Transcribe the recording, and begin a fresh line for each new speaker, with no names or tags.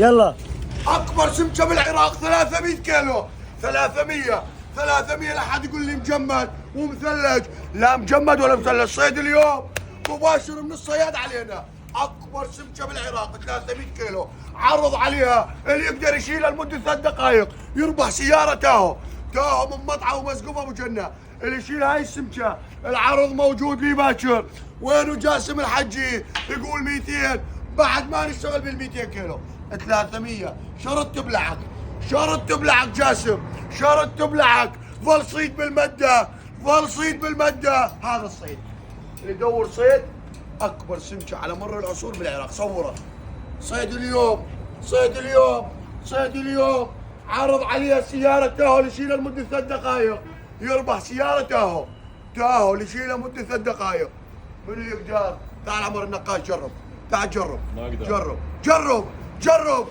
يلا.
اكبر سمكه بالعراق 300 كيلو. 300 لا حد يقول لي مجمد ومثلج، لا مجمد ولا مثلج. صيد اليوم مباشر من الصياد علينا. اكبر سمكه بالعراق 300 كيلو، عرض عليها اللي يقدر يشيلها لمده 3 دقائق يربح سياره تاهو من مطعم ومسقوم ابو جنه. اللي يشيل هاي السمكه العرض موجود لي باكر. وينو جاسم الحجي يقول 200 بعد ما نشتغل بال 200 كيلو. 300 شرط تبلعك، شرط تبلعك جاسم، شرط تبلعك. ظل صيد بالمده، ظل صيد بالمده. هذا الصيد اللي يدور صيد اكبر سمكه على مر العصور بالعراق. صوره صيد اليوم، صيد اليوم، صيد اليوم. عرض عليها سياره تاهو اللي يشيلها لمده 3 دقائق يربح سياره تاهو اللي يشيلها لمده 3 دقائق. من يقدر؟ تعال عمر النقاش جرب، تعال جرب،
ما أقدر.
جرب جرب جرب.